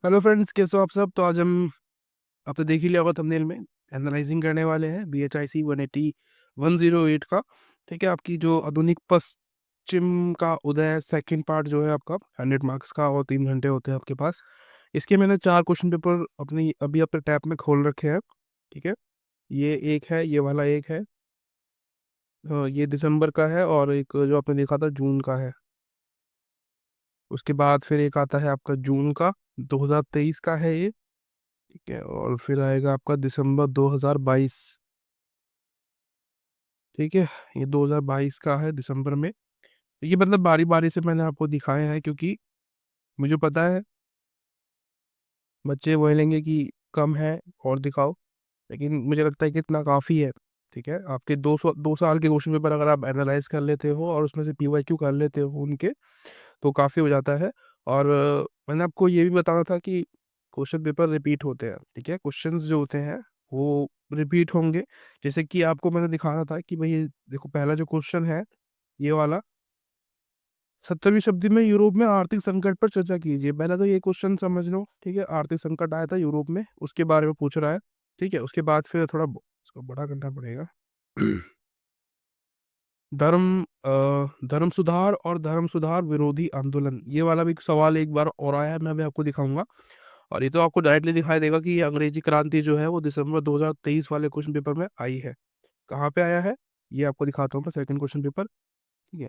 Hello friends, कैसे हो आप सब। तो आज हम, आपने देख ही लिया होगा थंबनेल में, एनालाइजिंग करने वाले हैं BHIC 180 108 का। ठीक है, आपकी जो आधुनिक पश्चिम का उदय सेकंड पार्ट जो है आपका 100 मार्क्स का, और 3 घंटे होते हैं आपके पास। इसके मैंने 4 क्वेश्चन पेपर अपनी अभी अपने टैब में खोल रखे हैं। ठीक है, ये एक है, ये वाला एक है, ये दिसंबर का है, और एक जो आपने देखा था जून का है। उसके बाद फिर एक आता है आपका जून का, 2023 का है ये। ठीक है, और फिर आएगा आपका दिसंबर 2022। ठीक है, ये 2022 का है दिसंबर में। ये मतलब बारी बारी से मैंने आपको दिखाए हैं, क्योंकि मुझे पता है बच्चे बोलेंगे कि कम है और दिखाओ, लेकिन मुझे लगता है कि इतना काफ़ी है। ठीक है, आपके 2 साल के क्वेश्चन पेपर अगर आप एनालाइज कर लेते हो और उसमें से PYQ कर लेते हो उनके, तो काफ़ी हो जाता है। और मैंने आपको ये भी बताना था कि क्वेश्चन पेपर रिपीट होते हैं। ठीक है, क्वेश्चंस जो होते हैं वो रिपीट होंगे। जैसे कि आपको मैंने दिखाना था कि भाई ये देखो, पहला जो क्वेश्चन है ये वाला, 17वीं शताब्दी में यूरोप में आर्थिक संकट पर चर्चा कीजिए। पहला तो ये क्वेश्चन समझ लो। ठीक है, आर्थिक संकट आया था यूरोप में, उसके बारे में पूछ रहा है। ठीक है, उसके बाद फिर थोड़ा इसको बड़ा करना पड़ेगा। धर्म सुधार और धर्म सुधार विरोधी आंदोलन, ये वाला भी सवाल एक बार और आया है, मैं भी आपको दिखाऊंगा। और ये तो आपको डायरेक्टली दिखाई देगा कि ये अंग्रेजी क्रांति जो है वो दिसंबर 2023 वाले क्वेश्चन पेपर में आई है। कहाँ पे आया है, ये आपको दिखाता हूँ मैं, सेकंड क्वेश्चन पेपर। ठीक है।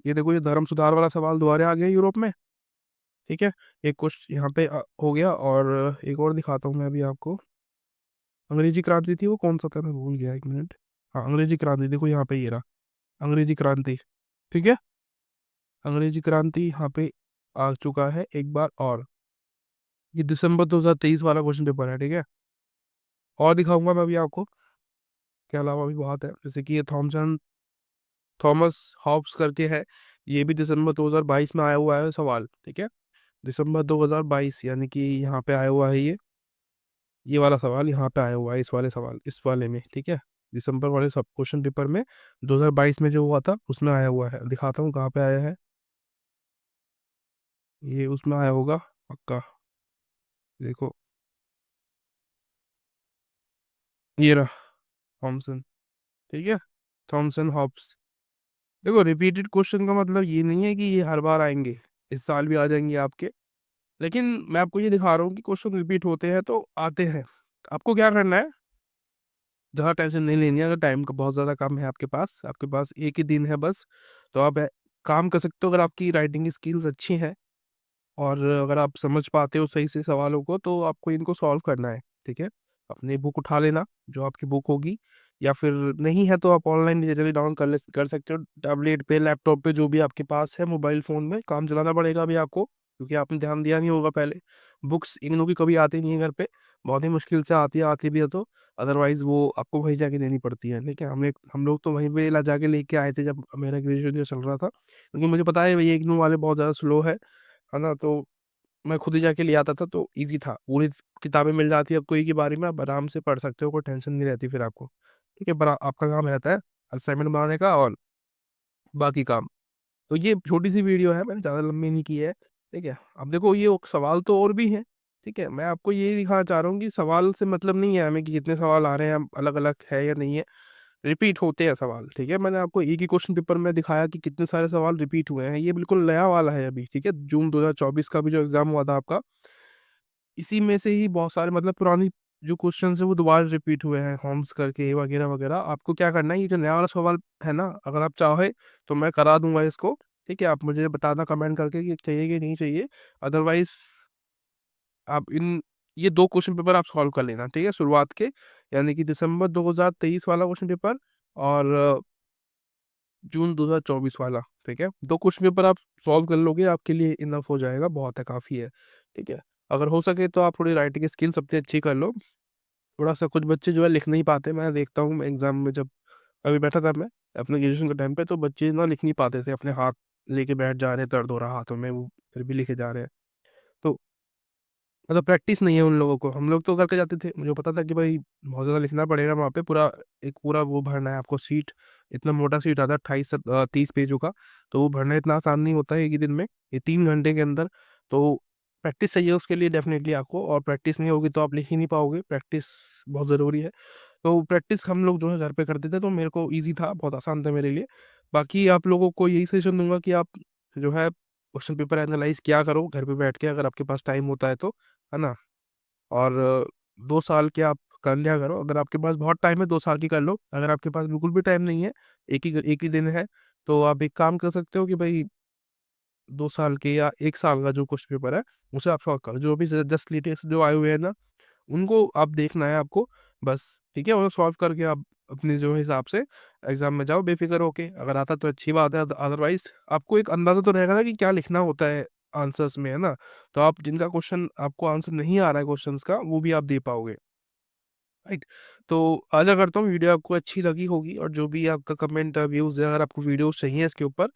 ये देखो, ये धर्म सुधार वाला सवाल दोबारा आ गया यूरोप में। ठीक है, एक क्वेश्चन यहाँ पे हो गया, और एक और दिखाता हूँ मैं अभी आपको। अंग्रेजी क्रांति थी वो कौन सा था, मैं भूल गया, 1 मिनट। हाँ, अंग्रेजी क्रांति, देखो यहाँ पे ये रहा, अंग्रेजी क्रांति। ठीक है, अंग्रेजी क्रांति यहाँ पे आ चुका है एक बार और। ये दिसंबर 2023 वाला क्वेश्चन पेपर है। ठीक है, और दिखाऊंगा मैं अभी आपको, के अलावा भी बहुत है, जैसे कि ये थॉमस हॉब्स करके है। ये भी दिसंबर 2022 में आया हुआ है सवाल। ठीक है, दिसंबर 2022, यानी कि यहाँ पे आया हुआ है ये वाला सवाल यहाँ पे आया हुआ है, इस वाले सवाल, इस वाले में। ठीक है, दिसंबर वाले सब क्वेश्चन पेपर में 2022 में जो हुआ था उसमें आया हुआ है। दिखाता हूँ कहाँ पे आया है, ये उसमें आया होगा पक्का। देखो, ये रहा, थॉमसन। ठीक है, थॉमसन हॉब्स। देखो, रिपीटेड क्वेश्चन का मतलब ये नहीं है कि ये हर बार आएंगे, इस साल भी आ जाएंगे आपके। लेकिन मैं आपको ये दिखा रहा हूँ कि क्वेश्चन रिपीट होते हैं तो आते हैं। आपको क्या करना है, ज़्यादा टेंशन नहीं लेनी है। अगर टाइम का बहुत ज़्यादा कम है आपके पास एक ही दिन है बस, तो आप काम कर सकते हो। अगर आपकी राइटिंग स्किल्स अच्छी हैं और अगर आप समझ पाते हो सही से सवालों को, तो आपको इनको सॉल्व करना है। ठीक है, अपनी बुक उठा लेना, जो आपकी बुक होगी, या फिर नहीं है तो आप ऑनलाइन डिजिटली डाउन कर सकते हो, टैबलेट पे, लैपटॉप पे, जो भी आपके पास है। मोबाइल फ़ोन में काम चलाना पड़ेगा अभी आपको, क्योंकि आपने ध्यान दिया नहीं होगा पहले। बुक्स इन लोगों की कभी आती नहीं है घर पे, बहुत ही मुश्किल से आती है, आती भी है तो अदरवाइज वो आपको वहीं जाके देनी पड़ती है। ठीक है, हम लोग तो वहीं पे ला जाके लेके आए थे जब मेरा ग्रेजुएशन चल रहा था, क्योंकि मुझे पता है ये इग्नू वाले बहुत ज़्यादा स्लो है ना। तो मैं खुद ही जाके ले आता था, तो इजी था, पूरी किताबें मिल जाती है आपको एक ही बारी में, आप आराम से पढ़ सकते हो, कोई टेंशन नहीं रहती फिर आपको। ठीक है, पर आपका काम रहता है असाइनमेंट बनाने का और बाकी काम। तो ये छोटी सी वीडियो है, मैंने ज़्यादा लंबी नहीं की है। ठीक है, अब देखो, ये सवाल तो और भी हैं। ठीक है, मैं आपको ये दिखाना चाह रहा हूँ कि सवाल से मतलब नहीं है हमें कि कितने सवाल आ रहे हैं, अलग अलग है या नहीं है, रिपीट होते हैं सवाल। ठीक है, मैंने आपको एक ही क्वेश्चन पेपर में दिखाया कि कितने सारे सवाल रिपीट हुए हैं। ये बिल्कुल नया वाला है अभी। ठीक है, जून 2024 का भी जो एग्जाम हुआ था आपका, इसी में से ही बहुत सारे, मतलब पुरानी जो क्वेश्चन है वो दोबारा रिपीट हुए हैं, होम्स करके वगैरह वगैरह। आपको क्या करना है, ये जो नया वाला सवाल है ना, अगर आप चाहे तो मैं करा दूंगा इसको। ठीक है, आप मुझे बताना कमेंट करके कि चाहिए कि नहीं चाहिए। अदरवाइज आप ये 2 क्वेश्चन पेपर आप सॉल्व कर लेना। ठीक है, शुरुआत के, यानी कि दिसंबर 2023 वाला क्वेश्चन पेपर, और जून 2024 वाला। ठीक है, 2 क्वेश्चन पेपर आप सॉल्व कर लोगे, आपके लिए इनफ हो जाएगा, बहुत है, काफ़ी है। ठीक है, अगर हो सके तो आप थोड़ी राइटिंग स्किल्स अपनी अच्छी कर लो। थोड़ा सा, कुछ बच्चे जो है लिख नहीं पाते, मैं देखता हूँ एग्जाम में, जब अभी बैठा था मैं अपने ग्रेजुएशन के टाइम पे, तो बच्चे ना लिख नहीं पाते थे, अपने हाथ लेके बैठ जा रहे हैं, दर्द हो रहा हाथों में, वो फिर भी लिखे जा रहे हैं। तो मतलब प्रैक्टिस नहीं है उन लोगों को। हम लोग तो करके जाते थे, मुझे पता था कि भाई बहुत ज़्यादा लिखना पड़ेगा वहाँ पे, पूरा एक पूरा वो भरना है आपको सीट। इतना मोटा सीट आता है, 28 से 30 पेजों का। तो वो भरना इतना आसान नहीं होता है एक ही दिन में, ये 3 घंटे के अंदर। तो प्रैक्टिस चाहिए उसके लिए डेफिनेटली आपको, और प्रैक्टिस नहीं होगी तो आप लिख ही नहीं पाओगे, प्रैक्टिस बहुत ज़रूरी है। तो प्रैक्टिस हम लोग जो है घर पे करते थे, तो मेरे को ईज़ी था, बहुत आसान था मेरे लिए। बाकी आप लोगों को यही सजेशन दूँगा कि आप जो है क्वेश्चन पेपर एनालाइज़ किया करो घर पे बैठ के, अगर आपके पास टाइम होता है तो, है ना? और 2 साल के आप कर लिया करो, अगर आपके पास बहुत टाइम है 2 साल की कर लो, अगर आपके पास बिल्कुल भी टाइम नहीं है, एक ही दिन है, तो आप एक काम कर सकते हो कि भई 2 साल के या 1 साल का जो क्वेश्चन पेपर है, उसे आप सॉल्व करो। जो भी ज जस्ट लेटेस्ट जो आए हुए हैं ना, उनको आप देखना है आपको बस, ठीक है? और सॉल्व करके आप अपने जो हिसाब से एग्ज़ाम में जाओ बेफ़िक्र होके। अगर आता तो अच्छी बात है, अदरवाइज़ आपको एक अंदाज़ा तो रहेगा ना कि क्या लिखना होता है आंसर्स में, है ना? तो आप जिनका क्वेश्चन आपको आंसर नहीं आ रहा है क्वेश्चन्स का, वो भी आप दे पाओगे। राइट। तो आशा करता हूँ वीडियो आपको अच्छी लगी होगी, और जो भी आपका कमेंट व्यूज़ है, अगर आपको वीडियोस चाहिए इसके ऊपर,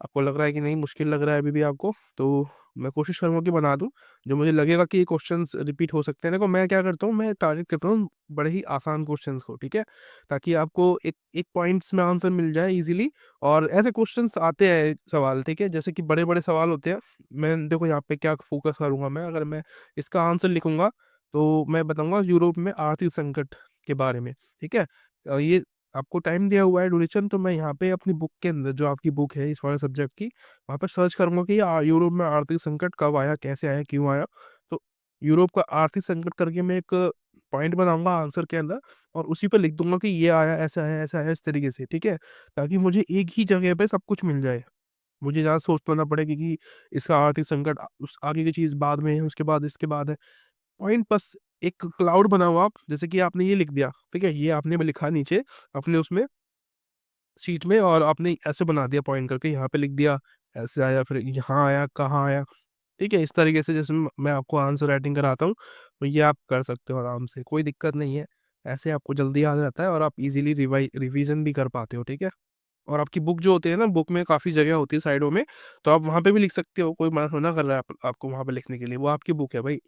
आपको लग रहा है कि नहीं मुश्किल लग रहा है अभी भी आपको, तो मैं कोशिश करूँगा कि बना दूँ। जो मुझे लगेगा कि ये क्वेश्चंस रिपीट हो सकते हैं, देखो मैं क्या करता हूँ, मैं टारगेट करता हूँ बड़े ही आसान क्वेश्चंस को, ठीक है? ताकि आपको एक एक पॉइंट्स में आंसर मिल जाए ईज़िली। और ऐसे क्वेश्चंस आते हैं सवाल, ठीक है? जैसे कि बड़े-बड़े सवाल होते हैं। मैं देखो यहाँ पे क्या फ़ोकस करूँगा मैं, अगर मैं इसका आंसर लिखूँगा, तो मैं बताऊँगा यूरोप में आर्थिक संकट के बारे में, ठीक है? ये आपको टाइम दिया हुआ है ड्यूरेशन, तो मैं यहाँ पे अपनी बुक के अंदर, जो आपकी बुक है इस वाले सब्जेक्ट की, वहाँ पे सर्च करूँगा कि यूरोप में आर्थिक संकट कब आया, कैसे आया, क्यों आया? तो यूरोप का आर्थिक संकट करके मैं एक पॉइंट बनाऊँगा आंसर के अंदर, और उसी पे लिख दूँगा कि ये आया, ऐसा आया, इस तरीके से, ठीक है? ताकि मुझे एक ही जगह पे सब कुछ मिल जाए। मुझे ज़्यादा सोचना ना पड़े कि इसका आर्थिक संकट उस आगे की चीज़ बाद में है, उसके बाद इसके बाद है। पॉइंट बस एक क्लाउड बनाओ आप, जैसे कि आपने ये लिख दिया, ठीक है? ये आपने लिखा नीचे अपने उसमें शीट में, और आपने ऐसे बना दिया पॉइंट करके, यहाँ पे लिख दिया, ऐसे आया, फिर यहाँ आया, कहाँ आया, ठीक है? इस तरीके से जैसे मैं आपको आंसर राइटिंग कराता हूँ, तो ये आप कर सकते हो आराम से, कोई दिक्कत नहीं है। ऐसे आपको जल्दी याद रहता है, और आप इज़िली रिवीज़न भी कर पाते हो, ठीक है? और आपकी बुक जो होती है ना, बुक में काफ़ी जगह होती है साइडों में, तो आप वहाँ पे भी लिख सकते हो, कोई मना कर रहा है आपको वहाँ पे लिखने के लिए, वो आपकी बुक है भाई।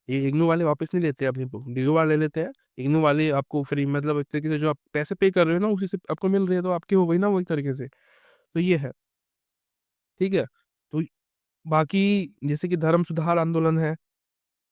ये इग्नू वाले वापस नहीं लेते अपनी बुक, डीओ वाले ले लेते हैं। इग्नू वाले आपको फ्री, मतलब एक तरीके से जो आप पैसे पे कर रहे हो ना, उसी से आपको मिल रही है, तो आपकी हो गई ना वो एक तरीके से। तो ये है, ठीक है? तो बाकी जैसे कि धर्म सुधार आंदोलन है,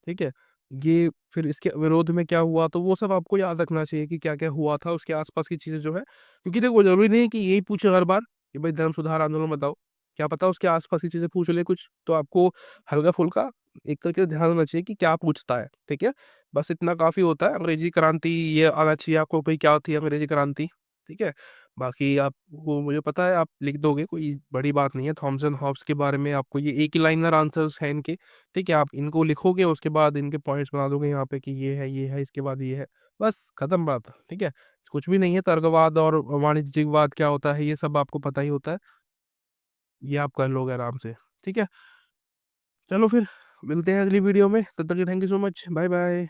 ठीक है? ये फिर इसके विरोध में क्या हुआ, तो वो सब आपको याद रखना चाहिए कि क्या-क्या हुआ था, उसके आस-पास की चीज़ें जो है, क्योंकि देखो ज़रूरी नहीं है कि यही पूछे हर बार कि भाई धर्म सुधार आंदोलन बताओ। क्या पता उसके आस-पास की चीज़ें पूछ ले कुछ, तो आपको हल्का-फुल्का एक तरीके से ध्यान होना चाहिए कि क्या पूछता है, ठीक है? बस इतना काफ़ी होता है। अंग्रेज़ी क्रांति ये आना चाहिए आपको, भाई क्या थी अंग्रेज़ी क्रांति, ठीक है? बाकी आपको, मुझे पता है आप लिख दोगे, कोई बड़ी बात नहीं है। थॉमस एंड हॉब्स के बारे में आपको, ये एक ही लाइनर आंसर्स हैं इनके, ठीक है? आप इनको लिखोगे, उसके बाद इनके पॉइंट्स बना दोगे यहाँ पे कि ये है, इसके बाद ये है। बस खत्म बात, ठीक है? कुछ भी नहीं है, तर्कवाद और वाणिज्यिकवाद क्या होता है, ये सब आपको पता ही होता है। ये आप कर लोगे आराम से, ठीक है? चलो फिर मिलते हैं अगली वीडियो में, तब तक के thank you so much. Bye bye.